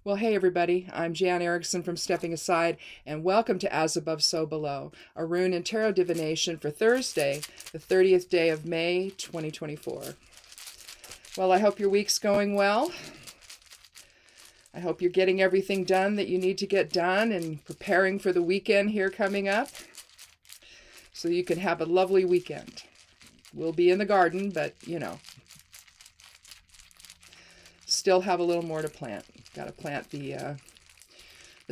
Well, hey everybody, I'm Jan Erickson from Stepping Aside, and welcome to As Above, So Below, a rune and tarot divination for Thursday, the 30th day of May, 2024. Well, I hope your week's going well. I hope you're getting everything done that you need to get done and preparing for the weekend here coming up so you can have a lovely weekend. We'll be in the garden, but still have a little more to plant. Got to plant the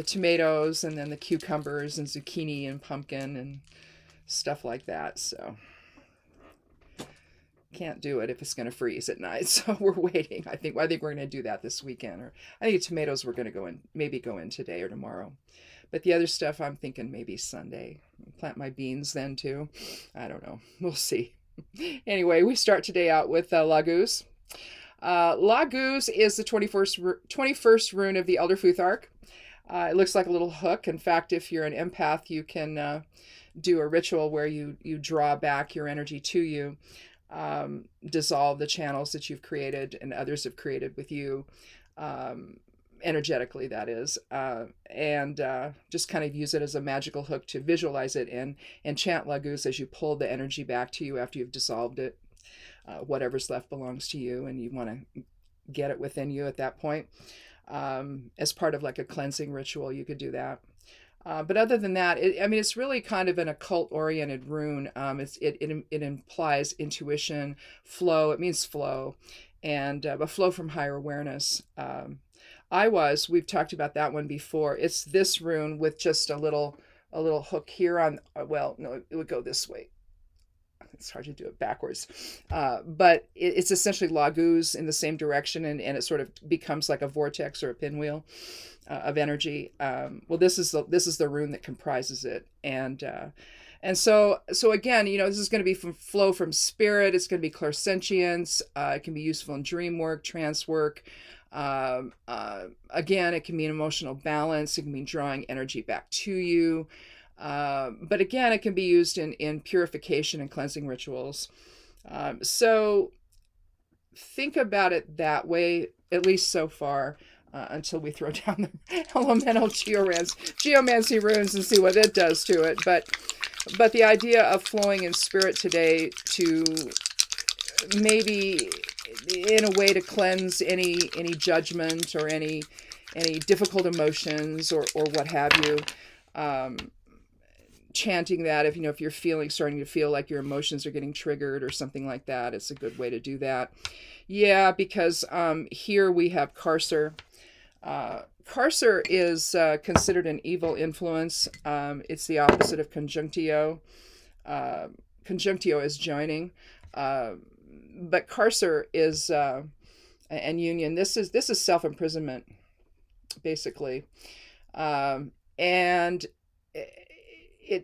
tomatoes and then the cucumbers and zucchini and pumpkin and stuff like that. So can't do it if it's going to freeze at night. So we're waiting. I think we're going to do that this weekend. Or I think the tomatoes we're going to maybe go in today or tomorrow. But the other stuff I'm thinking maybe Sunday. Plant my beans then too. I don't know. We'll see. Anyway, we start today out with Laguz. Laguz is the 21st rune of the Elder Futhark. It looks like a little hook. In fact, if you're an empath, you can do a ritual where you draw back your energy to you, dissolve the channels that you've created and others have created with you, energetically, that is, and just kind of use it as a magical hook to visualize it and chant Laguz as you pull the energy back to you after you've dissolved it. Whatever's left belongs to you, and you want to get it within you at that point. As part of like a cleansing ritual, you could do that. But other than that, it's really kind of an occult-oriented rune. It implies intuition, flow. It means flow, and a flow from higher awareness. We've talked about that one before. It's this rune with just a little hook here on. Well, no, it would go this way. It's hard to do it backwards, but it's essentially Laguz in the same direction, and it sort of becomes like a vortex or a pinwheel of energy. Well, this is the rune that comprises it, and so again, this is going to be flow from spirit. It's going to be clairsentience. It can be useful in dream work, trance work. Again, it can mean emotional balance. It can mean drawing energy back to you. But again, it can be used in purification and cleansing rituals. So think about it that way, at least so far, until we throw down the elemental geomancy runes and see what it does to it. But the idea of flowing in spirit today to maybe in a way to cleanse any judgment or any difficult emotions or what have you. Chanting that if you're starting to feel like your emotions are getting triggered or something like that, it's a good way to do that. Yeah, because here we have Karser. Karser is considered an evil influence. It's the opposite of conjunctio. Conjunctio is joining, but Karser is and union. This is self-imprisonment, basically, and it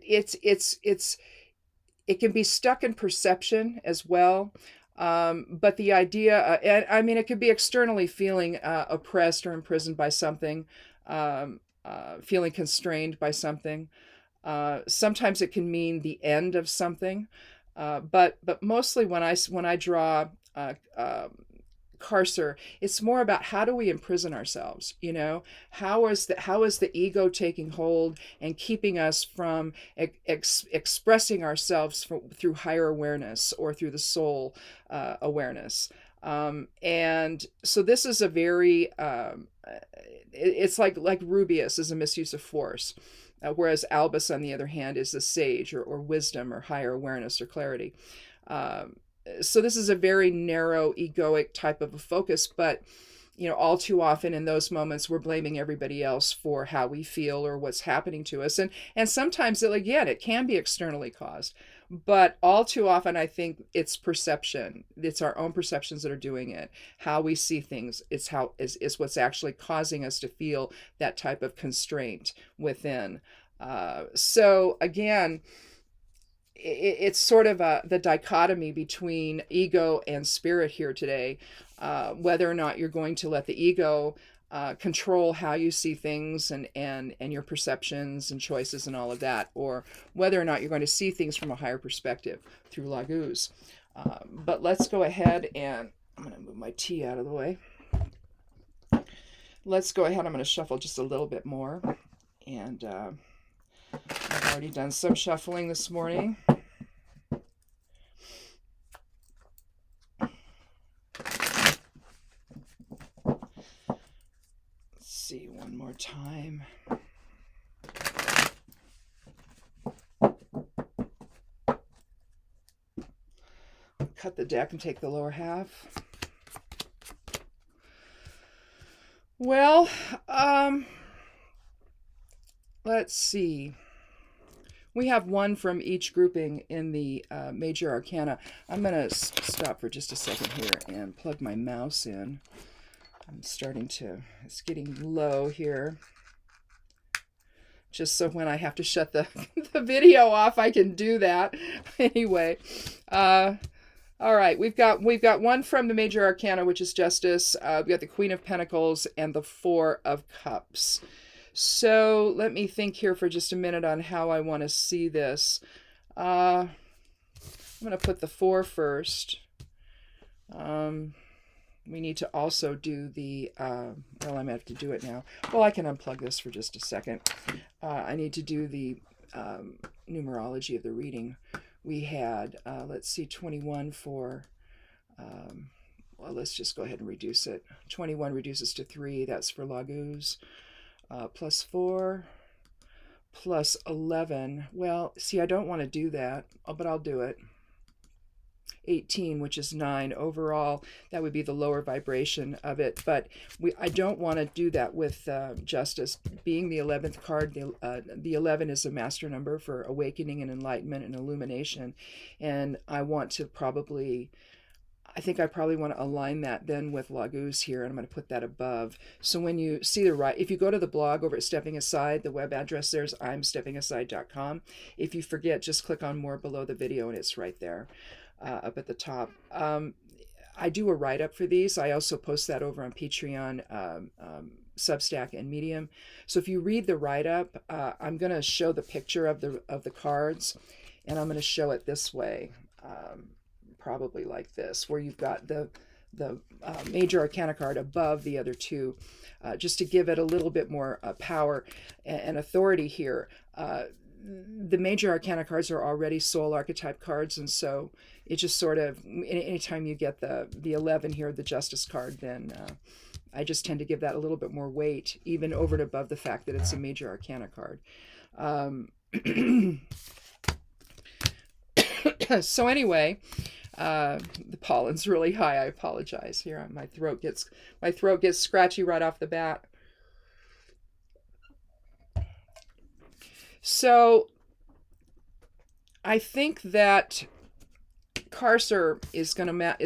can be stuck in perception as well, but the idea, it could be externally feeling oppressed or imprisoned by something, feeling constrained by something. Sometimes it can mean the end of something, but mostly when I draw Karser, it's more about how do we imprison ourselves? How is the ego taking hold and keeping us from expressing ourselves through higher awareness or through the soul awareness? And so this is a very it's like Rubius is a misuse of force, whereas Albus on the other hand is the sage or wisdom or higher awareness or clarity. So this is a very narrow, egoic type of a focus, but all too often in those moments we're blaming everybody else for how we feel or what's happening to us, and sometimes it can be externally caused, but all too often I think it's perception. It's our own perceptions that are doing it. How we see things is what's actually causing us to feel that type of constraint within. So again, it's sort of the dichotomy between ego and spirit here today, whether or not you're going to let the ego control how you see things and your perceptions and choices and all of that, or whether or not you're going to see things from a higher perspective through Laguz. But let's go ahead and I'm going to move my tea out of the way. Let's go ahead. I'm going to shuffle just a little bit more. And I've already done some shuffling this morning. Let's see one more time. Cut the deck and take the lower half. Well, let's see. We have one from each grouping in the major arcana. I'm going to stop for just a second here and plug my mouse in. It's getting low here. Just so when I have to shut the video off, I can do that. Anyway, all right, we've got one from the major arcana, which is Justice. We've got the Queen of Pentacles and the Four of Cups. So let me think here for just a minute on how I want to see this. I'm going to put the 4 first. We need to also do the, well, I'm going to have to do it now. Well, I can unplug this for just a second. I need to do the numerology of the reading. We had, let's see, 21 for, well, let's just go ahead and reduce it. 21 reduces to 3. That's for Laguz. Plus 4, plus 11. Well, see, I don't want to do that, but I'll do it. 18, which is 9 overall. That would be the lower vibration of it, but I don't want to do that with Justice. Being the 11th card, the 11 is a master number for awakening and enlightenment and illumination, and I think I probably want to align that then with Laguz here, and I'm going to put that above. So when you see if you go to the blog over at Stepping Aside, the web address there's imsteppingaside.com. If you forget, just click on more below the video, and it's right there. Up at the top. I do a write-up for these. I also post that over on Patreon, Substack, and Medium. So if you read the write-up, I'm going to show the picture of the cards, and I'm going to show it this way, probably like this, where you've got the major arcana card above the other two, just to give it a little bit more power and authority here. The major arcana cards are already soul archetype cards, and so it just sort of, anytime you get the 11 here, the Justice card, then I just tend to give that a little bit more weight, even over and above the fact that it's a major arcana card. So anyway, the pollen's really high. I apologize. Here, my throat gets scratchy right off the bat. So I think that Carcer is gonna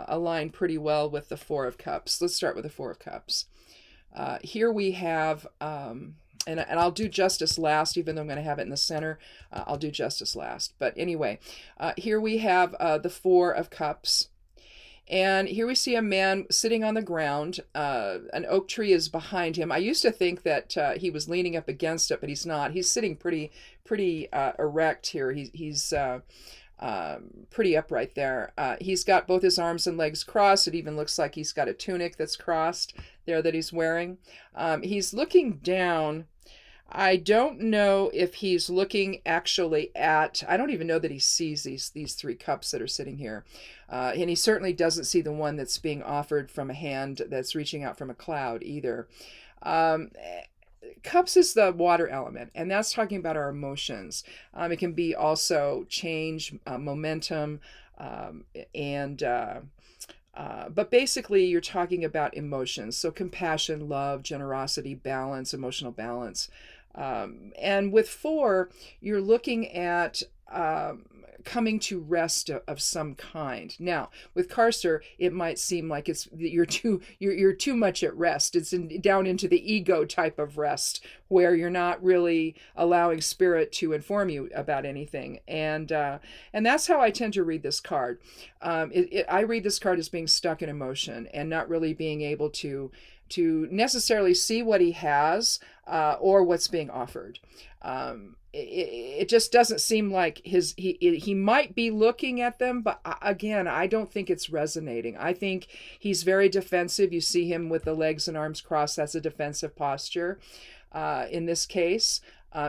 align pretty well with the Four of Cups. Let's start with the Four of Cups. Here we have, and I'll do Justice last, even though I'm going to have it in the center. I'll do Justice last. But anyway, here we have the Four of Cups. And here we see a man sitting on the ground. An oak tree is behind him. I used to think that he was leaning up against it, but he's not. He's sitting pretty erect here. He's pretty upright there. He's got both his arms and legs crossed. It even looks like he's got a tunic that's crossed there that he's wearing. He's looking down. I don't know if he's looking actually at, I don't even know that he sees these 3 cups that are sitting here. And he certainly doesn't see the one that's being offered from a hand that's reaching out from a cloud either. Cups is the water element, and that's talking about our emotions. It can be also change, momentum, but basically you're talking about emotions. So compassion, love, generosity, balance, emotional balance. And with 4, you're looking at coming to rest of some kind. Now, with Carcer, it might seem like you're too much at rest. It's down into the ego type of rest, where you're not really allowing spirit to inform you about anything. And that's how I tend to read this card. I read this card as being stuck in emotion and not really being able to necessarily see what he has or what's being offered. it just doesn't seem like he might be looking at them, but again, I don't think it's resonating. I think he's very defensive. You see him with the legs and arms crossed. That's a defensive posture. In this case,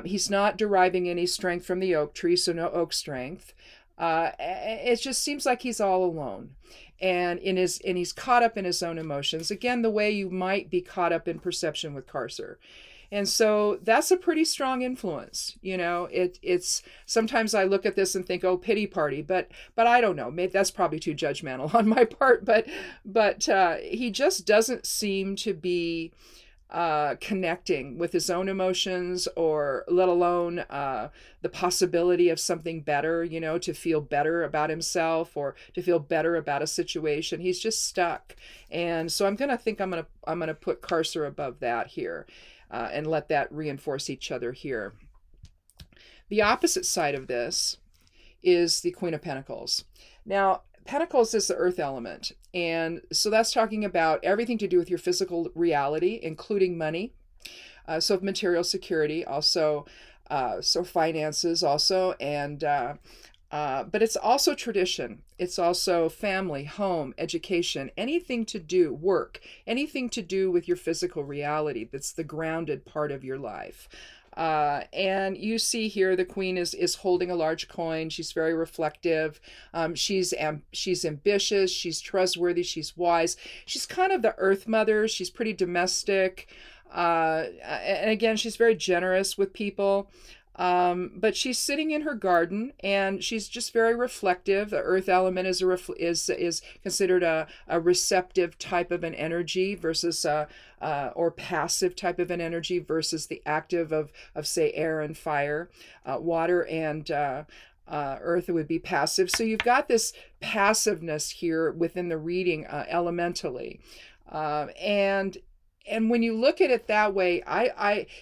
he's not deriving any strength from the oak tree, so no oak strength. It just seems like he's all alone, and he's caught up in his own emotions. Again, the way you might be caught up in perception with Carcer. And so that's a pretty strong influence. It's sometimes I look at this and think, oh, pity party, but I don't know. Maybe that's probably too judgmental on my part. But he just doesn't seem to be connecting with his own emotions, or let alone the possibility of something better, to feel better about himself or to feel better about a situation. He's just stuck. And so I'm going to put Carcer above that here, and let that reinforce each other here. The opposite side of this is the Queen of Pentacles. Now, Pentacles is the earth element, and so that's talking about everything to do with your physical reality, including money, so material security, also so finances also, and but it's also tradition. It's also family, home, education, anything to do, work, anything to do with your physical reality. That's the grounded part of your life. And you see here the queen is holding a large coin. She's very reflective. She's ambitious. She's trustworthy. She's wise. She's kind of the earth mother. She's pretty domestic. And again, she's very generous with people. But she's sitting in her garden, and she's just very reflective. The earth element is considered a receptive type of an energy versus or passive type of an energy versus the active of say air and fire. Water and earth would be passive. So you've got this passiveness here within the reading elementally, and when you look at it that way,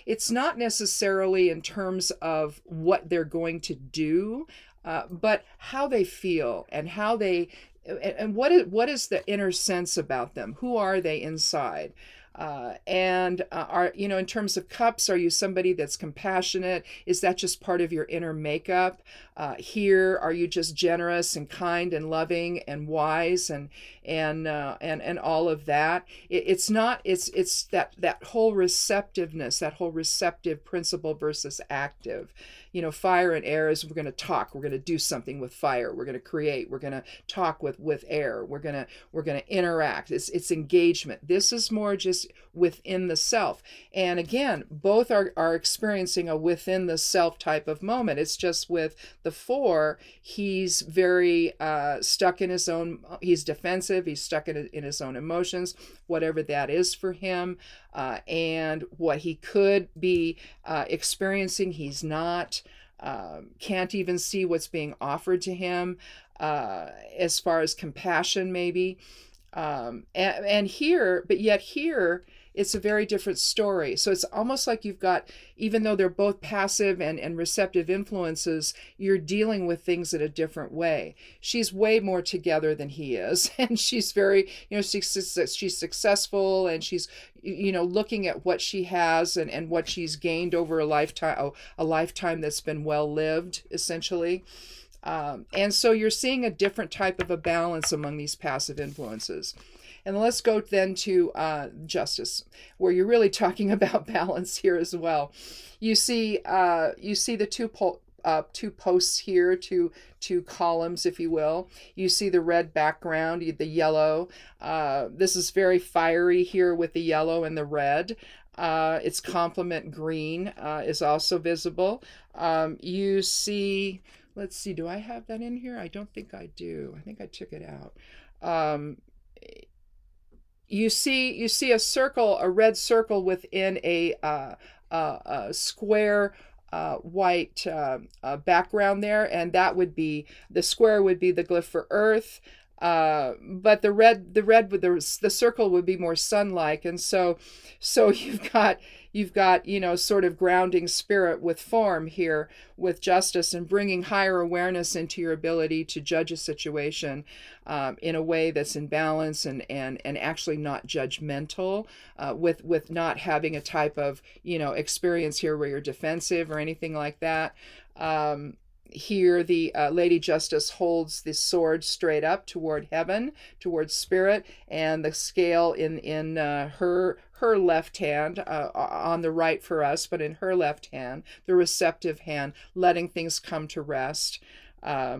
it's not necessarily in terms of what they're going to do, but how they feel and what is the inner sense about them? Who are they inside? And are, in terms of cups, are you somebody that's compassionate? Is that just part of your inner makeup? Here, are you just generous and kind and loving and wise and all of that? It's not. It's that whole receptiveness, that whole receptive principle versus active. Fire and air is, we're going to talk. We're going to do something with fire. We're going to create. We're going to talk with air. We're going to interact. It's engagement. This is more just within the self. And again, both are experiencing a within the self type of moment. It's just with the 4, he's very stuck in his own. He's defensive. He's stuck in his own emotions, whatever that is for him, and what he could be experiencing, he's not. Can't even see what's being offered to him as far as compassion, maybe. And here, but yet here, it's a very different story. So it's almost like you've got, even though they're both passive and receptive influences, you're dealing with things in a different way. She's way more together than he is. And she's very, she's successful, and she's, looking at what she has and what she's gained over a lifetime that's been well lived, essentially. And so you're seeing a different type of a balance among these passive influences. And let's go then to justice, where you're really talking about balance here as well. You see the two posts here, two columns, if you will. You see the red background, the yellow. This is very fiery here with the yellow and the red. Its complement green is also visible. You see, let's see, do I have that in here? I don't think I do. I think I took it out. You see a circle, a red circle within a square white background there, and that would be, the square would be the glyph for earth. But the red with the circle would be more sun-like, and so you've got sort of grounding spirit with form here with justice, and bringing higher awareness into your ability to judge a situation in a way that's in balance, and actually not judgmental, with not having a type of experience here where you're defensive or anything like that. Here the Lady Justice holds the sword straight up toward heaven, towards spirit, and the scale in her left hand, on the right for us, but in her left hand, the receptive hand, letting things come to rest.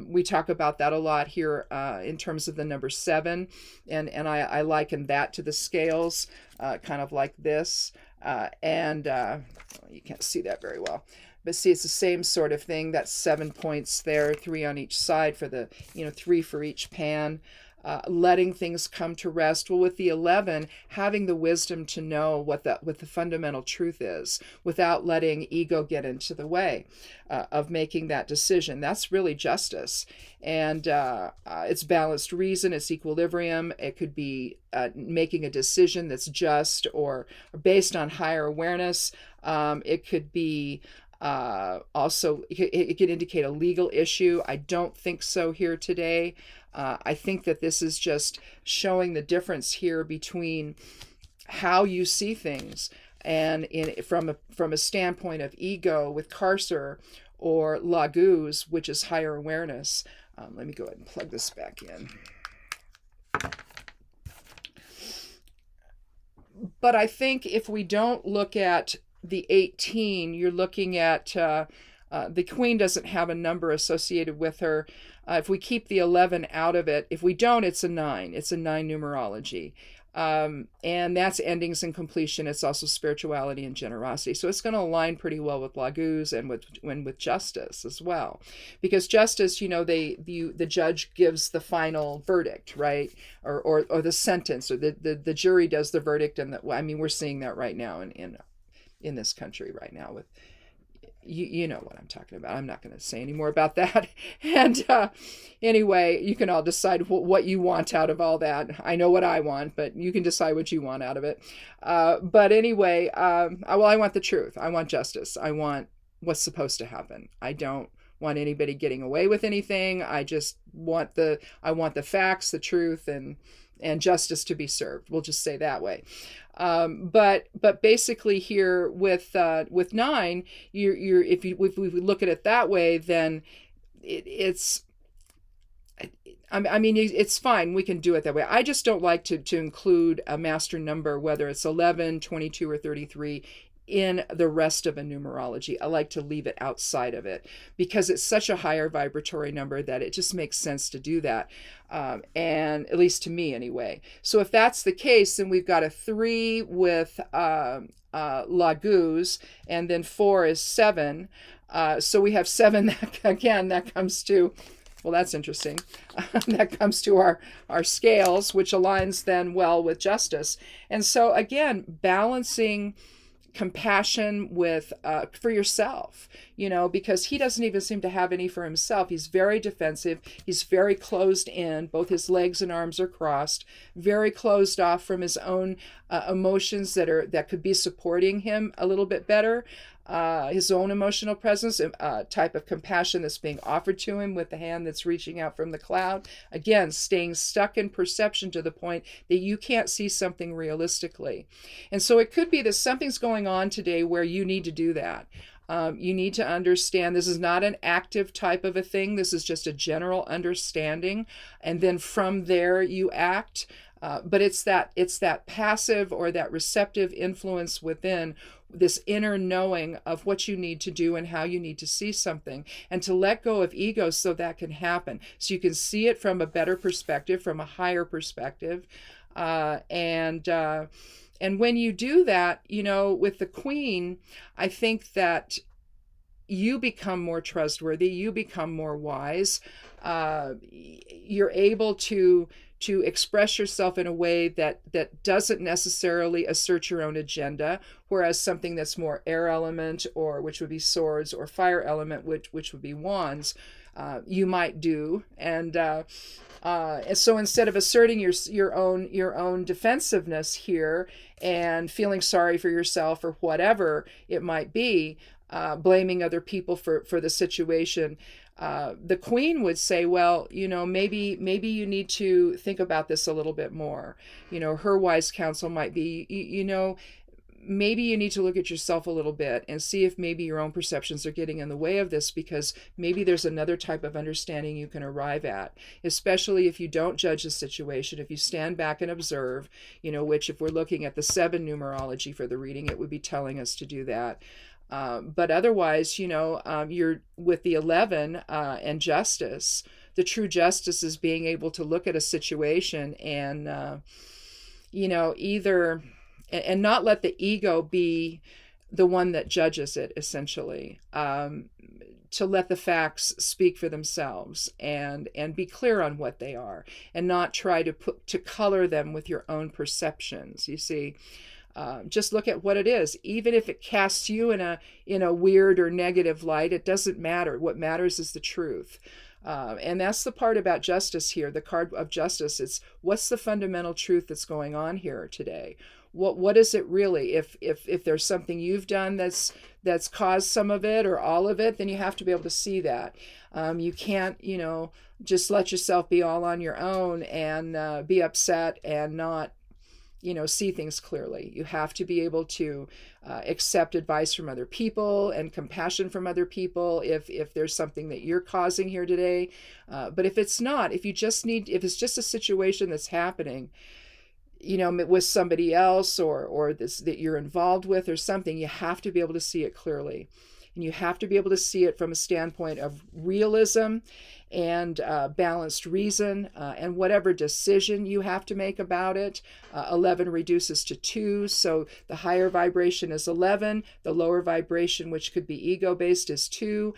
We talk about that a lot here in terms of the number 7, and I liken that to the scales, kind of like this, and you can't see that very well. But see, it's the same sort of thing. That's 7 points there, 3 on each side for the, 3 for each pan. Letting things come to rest. Well, with the 11, having the wisdom to know what the fundamental truth is, without letting ego get into the way of making that decision. That's really justice, and it's balanced reason. It's equilibrium. It could be making a decision that's just or based on higher awareness. It could be. Also, it can indicate a legal issue. I don't think so here today. I think that this is just showing the difference here between how you see things, and from a standpoint of ego with Carcer, or Laguz, which is higher awareness. Let me go ahead and plug this back in. But I think if we don't look at the 18, you're looking at the queen doesn't have a number associated with her. If we keep the 11 out of it, if we don't, it's a 9. It's a 9 numerology. And that's endings and completion. It's also spirituality and generosity. So it's going to align pretty well with Laguz and with justice as well. Because justice, the judge gives the final verdict, right? Or the sentence, or the jury does the verdict. And we're seeing that right now in this country right now with, you know what I'm talking about. I'm not going to say any more about that. And anyway, you can all decide what you want out of all that. I know what I want, but you can decide what you want out of it. But anyway, I want the truth. I want justice. I want what's supposed to happen. I don't want anybody getting away with anything. I just want the facts, the truth, and justice to be served. We'll just say that way. But basically here with 9, if we look at it that way, then it's fine. We can do it that way. I just don't like to include a master number, whether it's 11, 22, or 33, in the rest of a numerology. I like to leave it outside of it because it's such a higher vibratory number that it just makes sense to do that. And at least to me anyway. So if that's the case, then we've got a 3 with Laguz, and then 4 is 7. So we have 7 that comes to, well, that's interesting. That comes to our scales, which aligns then well with justice. And so again, balancing compassion with for yourself, because he doesn't even seem to have any for himself. He's very defensive. He's very closed in. Both his legs and arms are crossed, very closed off from his own emotions that could be supporting him a little bit better. His own emotional presence, type of compassion that's being offered to him with the hand that's reaching out from the cloud. Again, staying stuck in perception to the point that you can't see something realistically. And so it could be that something's going on today where you need to do that. You need to understand this is not an active type of a thing. This is just a general understanding. And then from there you act. But it's that passive or that receptive influence within, this inner knowing of what you need to do and how you need to see something, and to let go of ego so that can happen. So you can see it from a better perspective, from a higher perspective. And when you do that, with the queen, I think that you become more trustworthy, you become more wise. You're able to express yourself in a way that doesn't necessarily assert your own agenda, whereas something that's more air element, or which would be swords, or fire element, which would be wands, you might do. And so instead of asserting your own defensiveness here and feeling sorry for yourself or whatever it might be, blaming other people for the situation, the queen would say, well, maybe you need to think about this a little bit more. Her wise counsel might be, maybe you need to look at yourself a little bit and see if maybe your own perceptions are getting in the way of this, because maybe there's another type of understanding you can arrive at, especially if you don't judge the situation, if you stand back and observe, which if we're looking at the 7 numerology for the reading, it would be telling us to do that. But otherwise, you're with the 11 and justice. The true justice is being able to look at a situation and, either, and not let the ego be the one that judges it, essentially. To let the facts speak for themselves and be clear on what they are, and not try to color them with your own perceptions. You see, just look at what it is. Even if it casts you in a weird or negative light, it doesn't matter. What matters is the truth. And that's the part about justice here, the card of justice. It's what's the fundamental truth that's going on here today? What is it really? If there's something you've done that's caused some of it or all of it, then you have to be able to see that. You can't, just let yourself be all on your own and be upset and not, see things clearly. You have to be able to accept advice from other people and compassion from other people if there's something that you're causing here today. But if it's not, if it's just a situation that's happening, with somebody else or this that you're involved with or something, you have to be able to see it clearly. And you have to be able to see it from a standpoint of realism and balanced reason, and whatever decision you have to make about it. 11 reduces to 2, so the higher vibration is 11. The lower vibration, which could be ego-based, is 2.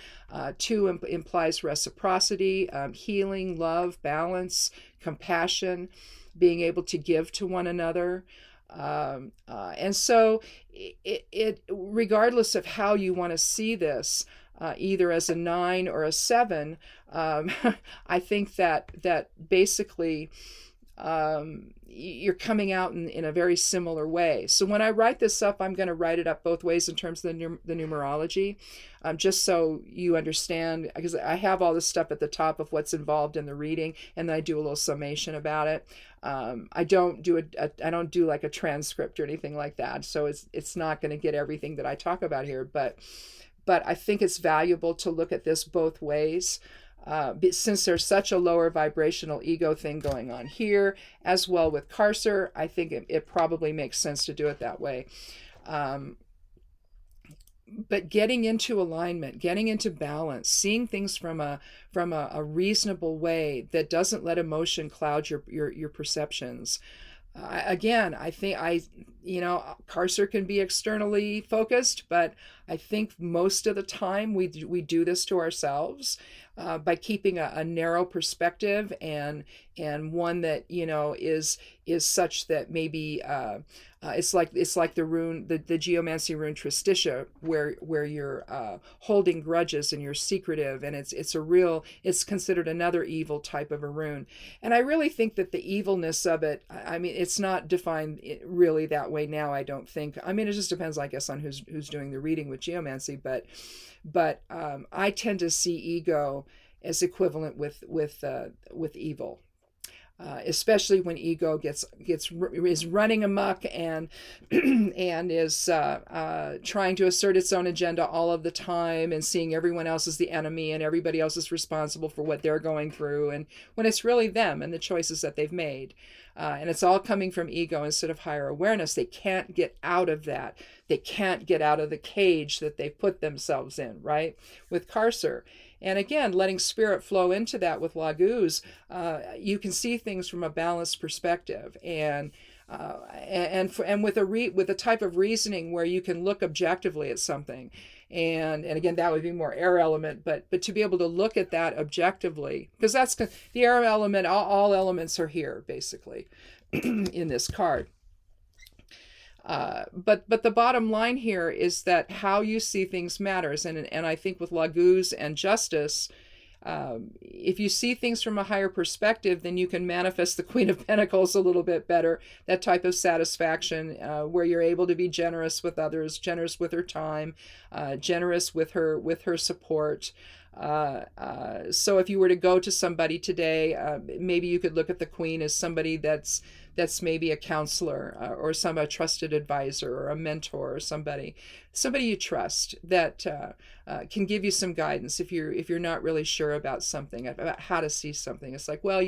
2 implies reciprocity, healing, love, balance, compassion, being able to give to one another. And so it regardless of how you want to see this, either as a 9 or a 7, I think that basically you're coming out in a very similar way. So when I write this up, I'm going to write it up both ways in terms of the numerology, just so you understand, because I have all this stuff at the top of what's involved in the reading, and then I do a little summation about it. I don't do like a transcript or anything like that, so it's not going to get everything that I talk about here, but I think it's valuable to look at this both ways. Since there's such a lower vibrational ego thing going on here, as well with Carcer, I think it probably makes sense to do it that way. But getting into alignment, getting into balance, seeing things from a reasonable way that doesn't let emotion cloud your perceptions. Again, I think Carcer can be externally focused, but I think most of the time we do this to ourselves by keeping a narrow perspective and one that is such that maybe it's like the rune, the Geomancy rune Tristitia, where you're holding grudges and you're secretive, and it's considered another evil type of a rune. And I really think that the evilness of it, I mean, it's not defined really that way now, I don't think. I mean, it just depends, I guess, on who's doing the reading with Geomancy, but I tend to see ego as equivalent with evil. Especially when ego is running amok and and is trying to assert its own agenda all of the time, and seeing everyone else as the enemy and everybody else is responsible for what they're going through, and when it's really them and the choices that they've made, and it's all coming from ego instead of higher awareness. They can't get out of that. They can't get out of the cage that they've put themselves in, right? With Carcer. And again, letting spirit flow into that with Laguz, you can see things from a balanced perspective, and with a type of reasoning where you can look objectively at something, and again, that would be more air element, but to be able to look at that objectively, because that's the air element. All elements are here basically in this card. But the bottom line here is that how you see things matters, and I think with Laguz and justice, If you see things from a higher perspective, then you can manifest the Queen of Pentacles a little bit better. That type of satisfaction, where you're able to be generous with others, generous with her time, generous with her support. So if you were to go to somebody today, maybe you could look at the Queen as somebody that's maybe a counselor, or a trusted advisor or a mentor, or somebody you trust that can give you some guidance if you're not really sure about something, about how to see something. It's like, well,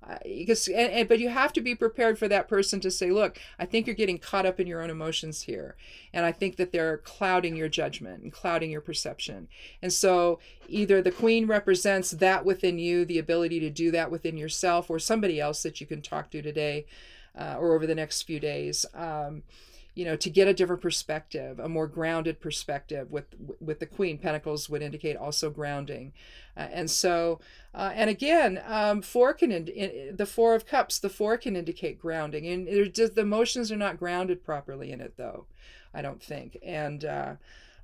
but you have to be prepared for that person to say, look, I think you're getting caught up in your own emotions here, and I think that they're clouding your judgment and clouding your perception. And so either the Queen represents that within you, the ability to do that within yourself, or somebody else that you can talk to today, or over the next few days, to get a different perspective, a more grounded perspective. With the Queen, Pentacles would indicate also grounding. And so, and again, the Four of Cups, the four can indicate grounding. And the emotions are not grounded properly in it, though, I don't think. And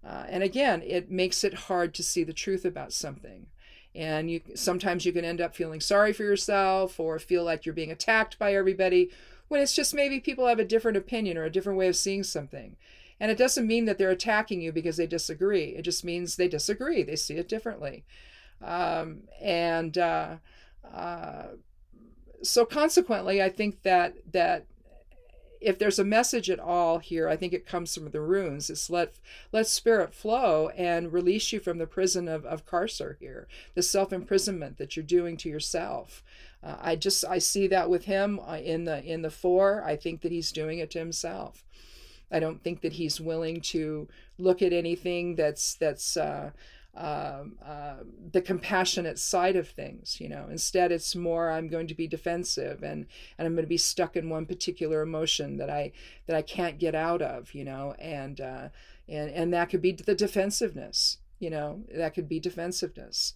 again, it makes it hard to see the truth about something. And sometimes you can end up feeling sorry for yourself, or feel like you're being attacked by everybody, when it's just maybe people have a different opinion or a different way of seeing something. And it doesn't mean that they're attacking you because they disagree. It just means they disagree. They see it differently. So consequently, I think that if there's a message at all here, I think it comes from the runes. It's let spirit flow and release you from the prison of Karser here, the self-imprisonment that you're doing to yourself. I see that with him in the four. I think that he's doing it to himself. I don't think that he's willing to look at anything that's the compassionate side of things. Instead, it's more, I'm going to be defensive, and I'm going to be stuck in one particular emotion that I can't get out of. And that could be the defensiveness. That could be defensiveness.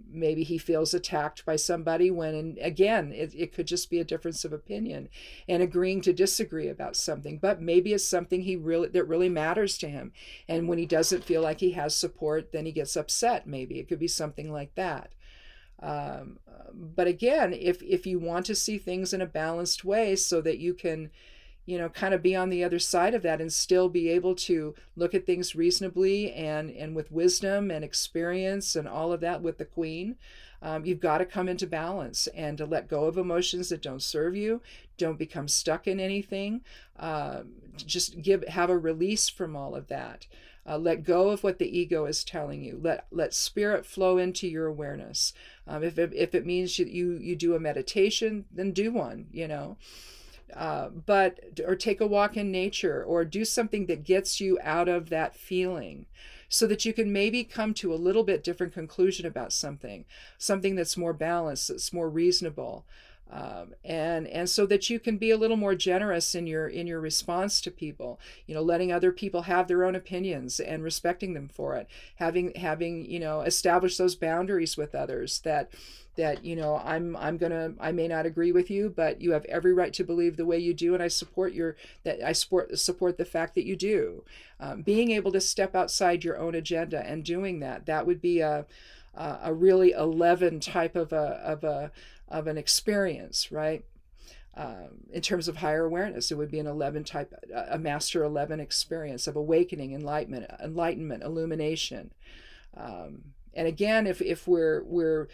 Maybe he feels attacked by somebody when, again, it could just be a difference of opinion and agreeing to disagree about something. But maybe it's something that really matters to him. And when he doesn't feel like he has support, then he gets upset. Maybe it could be something like that. But again, if you want to see things in a balanced way so that you can kind of be on the other side of that and still be able to look at things reasonably and with wisdom and experience and all of that with the Queen, you've got to come into balance and to let go of emotions that don't serve you. Don't become stuck in anything. Just have a release from all of that. Let go of what the ego is telling you. Let spirit flow into your awareness. If it means you do a meditation, then do one, or take a walk in nature, or do something that gets you out of that feeling, so that you can maybe come to a little bit different conclusion about something that's more balanced, that's more reasonable, and so that you can be a little more generous in your response to people, letting other people have their own opinions and respecting them for it, having established those boundaries with others that I may not agree with you, but you have every right to believe the way you do, and I support support the fact that you do. Being able to step outside your own agenda and doing that would be a really 11 type of an experience, right? In terms of higher awareness, it would be an 11 type, a master 11 experience of awakening, enlightenment, illumination. And again, if we're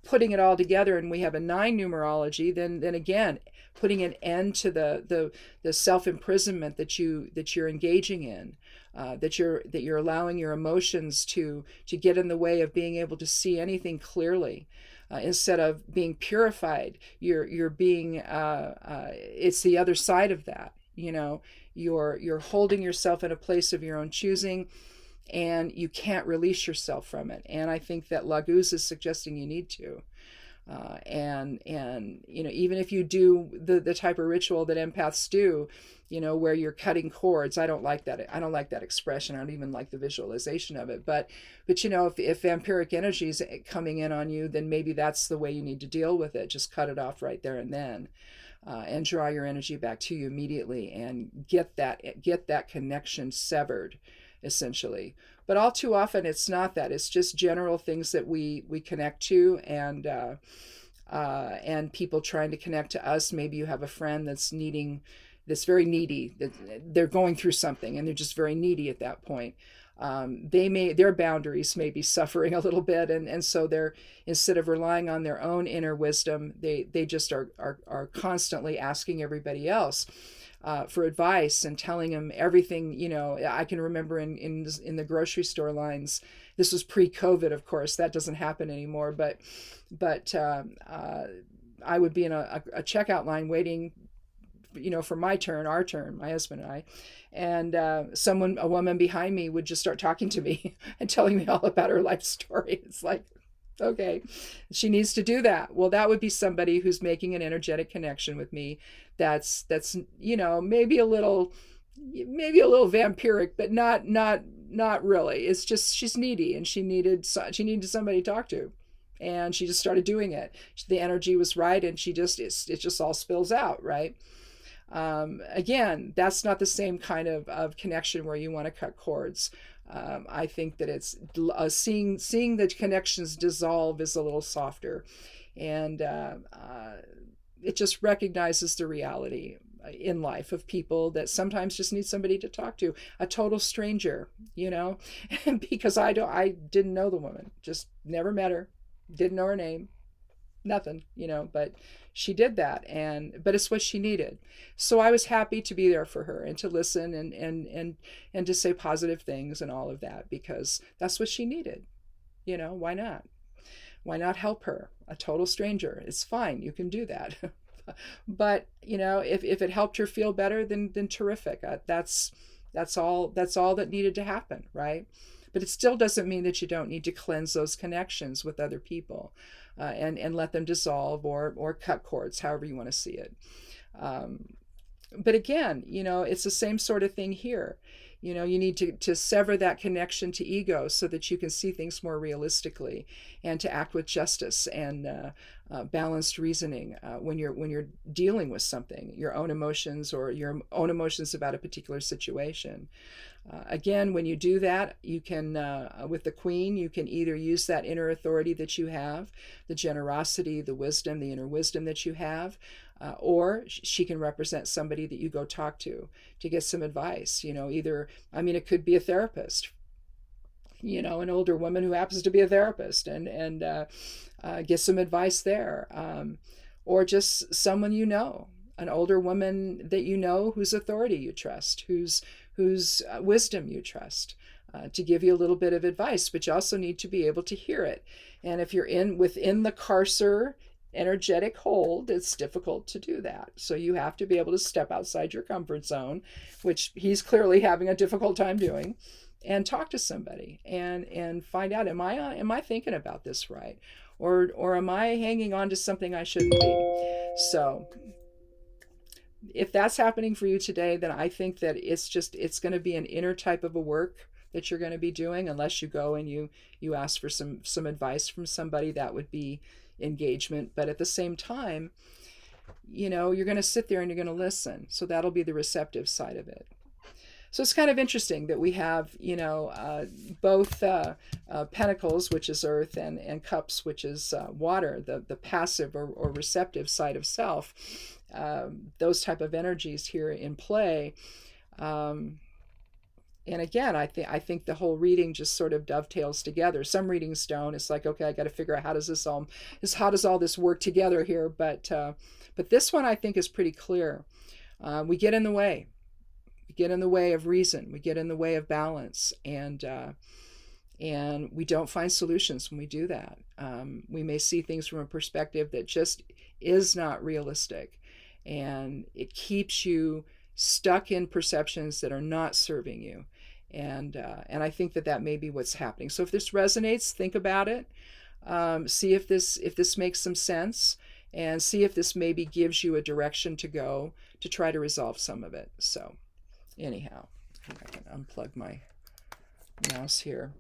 putting it all together and we have a 9 numerology, then again, putting an end to the self-imprisonment that you're engaging in, that you're allowing your emotions to get in the way of being able to see anything clearly. Instead of being purified, you're being it's the other side of that. You're holding yourself in a place of your own choosing, and you can't release yourself from it. And I think that Laguz is suggesting you need to. And even if you do the type of ritual that empaths do, where you're cutting cords, I don't like that. I don't like that expression. I don't even like the visualization of it. But if vampiric energy is coming in on you, then maybe that's the way you need to deal with it. Just cut it off right there and then. And draw your energy back to you immediately and get that connection severed essentially. But all too often it's not that. It's just general things that we connect to, and people trying to connect to us. Maybe you have a friend that's very needy, that they're going through something and they're just very needy at that point. Their boundaries may be suffering a little bit, and so they're, instead of relying on their own inner wisdom, they just are constantly asking everybody else for advice and telling them everything. I can remember in the grocery store lines. This was pre-COVID, of course. That doesn't happen anymore. But I would be in a checkout line waiting, for our turn, my husband and I, and a woman behind me would just start talking to me and telling me all about her life story. It's like, okay, she needs to do that. Well, that would be somebody who's making an energetic connection with me. That's maybe a little vampiric, but not really. It's just she's needy, and she needed somebody to talk to. And she just started doing it. The energy was right, and it just all spills out, right? Again, that's not the same kind of connection where you want to cut cords. I think that it's seeing the connections dissolve is a little softer, and it just recognizes the reality in life of people that sometimes just need somebody to talk to, a total stranger, because I didn't know the woman, just never met her, didn't know her name, nothing, but she did that, but it's what she needed. So I was happy to be there for her and to listen and to say positive things and all of that, because that's what she needed. Why not? Why not help her? A total stranger. It's fine. You can do that. But, if it helped her feel better, then terrific. That's all that needed to happen, right? But it still doesn't mean that you don't need to cleanse those connections with other people, and let them dissolve or cut cords, however you want to see it. But again, it's the same sort of thing here. You need to sever that connection to ego so that you can see things more realistically, and to act with justice and balanced reasoning when you're dealing with something, your own emotions about a particular situation. Again, when you do that, you can, with the Queen, you can either use that inner authority that you have, the generosity, the wisdom, the inner wisdom that you have, or she can represent somebody that you go talk to get some advice. It could be a therapist, an older woman who happens to be a therapist, and get some advice there, or just someone an older woman that whose authority you trust, whose wisdom you trust, to give you a little bit of advice. But you also need to be able to hear it. And if you're within the Carcer energetic hold, it's difficult to do that. So you have to be able to step outside your comfort zone, which he's clearly having a difficult time doing, and talk to somebody and find out, am I thinking about this right? Or am I hanging on to something I shouldn't be? So if that's happening for you today, then I think that it's going to be an inner type of a work that you're going to be doing, unless you go and you ask for some advice from somebody. That would be engagement. But at the same time, you're going to sit there and you're going to listen. So that'll be the receptive side of it. So it's kind of interesting that we have, both pentacles, which is earth, and cups, which is water, the passive or receptive side of self. Those type of energies here in play. And again, I think the whole reading just sort of dovetails together. Some readings don't. It's like, okay, I got to figure out how does all this work together here. But this one I think is pretty clear. We get in the way. We get in the way of reason. We get in the way of balance, and we don't find solutions when we do that. We may see things from a perspective that just is not realistic, and it keeps you stuck in perceptions that are not serving you. And I think that may be what's happening. So if this resonates, think about it. See if this makes some sense, and see if this maybe gives you a direction to go to try to resolve some of it. So anyhow, I can unplug my mouse here.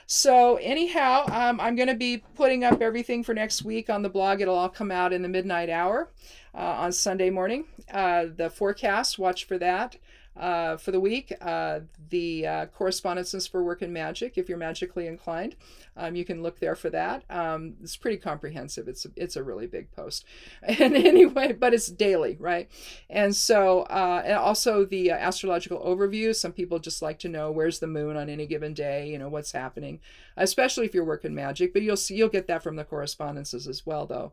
So anyhow, I'm going to be putting up everything for next week on the blog. It'll all come out in the midnight hour on Sunday morning. The forecast, watch for that. for the week. The correspondences for work and magic, if you're magically inclined, you can look there for that. It's pretty comprehensive. It's a really big post, and anyway, but it's daily, right? And so, and also the astrological overview. Some people just like to know where's the moon on any given day, what's happening, especially if you're working magic. But you'll get that from the correspondences as well, though.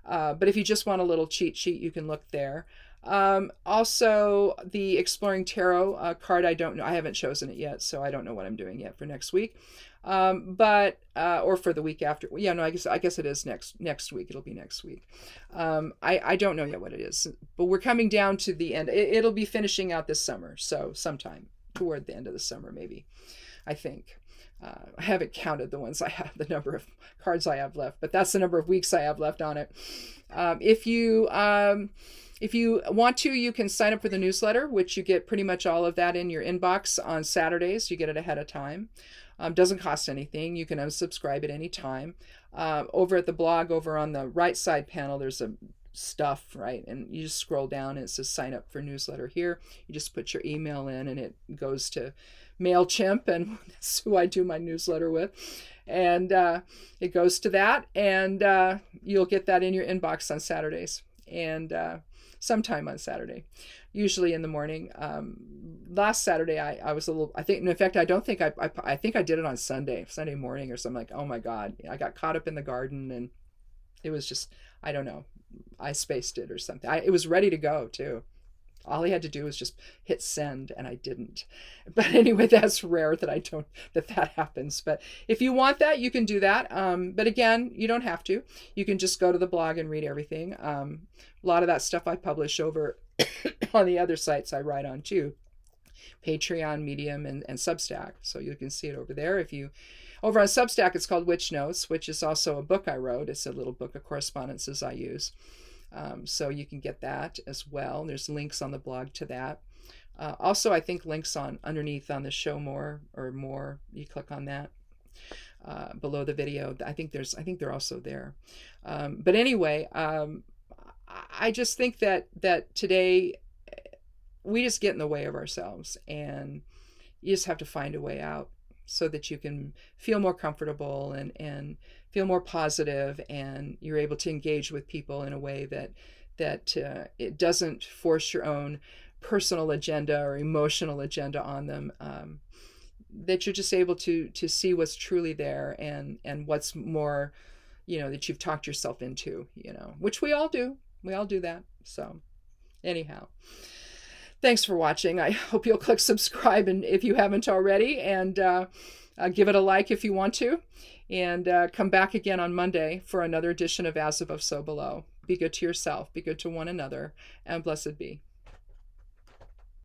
But if you just want a little cheat sheet, you can look there. Also, the Exploring Tarot card, I don't know. I haven't chosen it yet, so I don't know what I'm doing yet for next week. But or for the week after. Yeah, no, I guess it is next week. It'll be next week. I don't know yet what it is, but we're coming down to the end. It'll be finishing out this summer, so sometime toward the end of the summer, maybe, I think. I haven't counted the ones I have, the number of cards I have left, but that's the number of weeks I have left on it. If you want to, you can sign up for the newsletter, which you get pretty much all of that in your inbox on Saturdays. You get it ahead of time. Doesn't cost anything. You can unsubscribe at any time. Over at the blog, over on the right side panel, there's a stuff, right? And you just scroll down and it says sign up for newsletter here. You just put your email in and it goes to MailChimp, and that's who I do my newsletter with. And it goes to that, and you'll get that in your inbox on Saturdays, and sometime on Saturday, usually in the morning. Last Saturday, I was a little, I think, in fact, I think I did it on Sunday morning or something. Like, oh my God, I got caught up in the garden, and it was just, I don't know, I spaced it or something. It was ready to go too. All I had to do was just hit send, and I didn't. But anyway, that's rare that happens. But if you want that, you can do that. But again, you don't have to. You can just go to the blog and read everything. A lot of that stuff I publish over on the other sites I write on too. Patreon, Medium, and Substack. So you can see it over there. Over on Substack, it's called Witch Notes, which is also a book I wrote. It's a little book of correspondences I use. So you can get that as well. There's links on the blog to that. Also, I think links underneath on the show more. You click on that below the video. I think they're also there. But anyway, I just think that today we just get in the way of ourselves, and you just have to find a way out so that you can feel more comfortable and feel more positive, and you're able to engage with people in a way that it doesn't force your own personal agenda or emotional agenda on them, that you're just able to see what's truly there and what's more, that you've talked yourself into, which we all do that. So anyhow, thanks for watching. I hope you'll click subscribe, and if you haven't already, and give it a like if you want to, and come back again on Monday for another edition of As Above, So Below. Be good to yourself, be good to one another, and blessed be.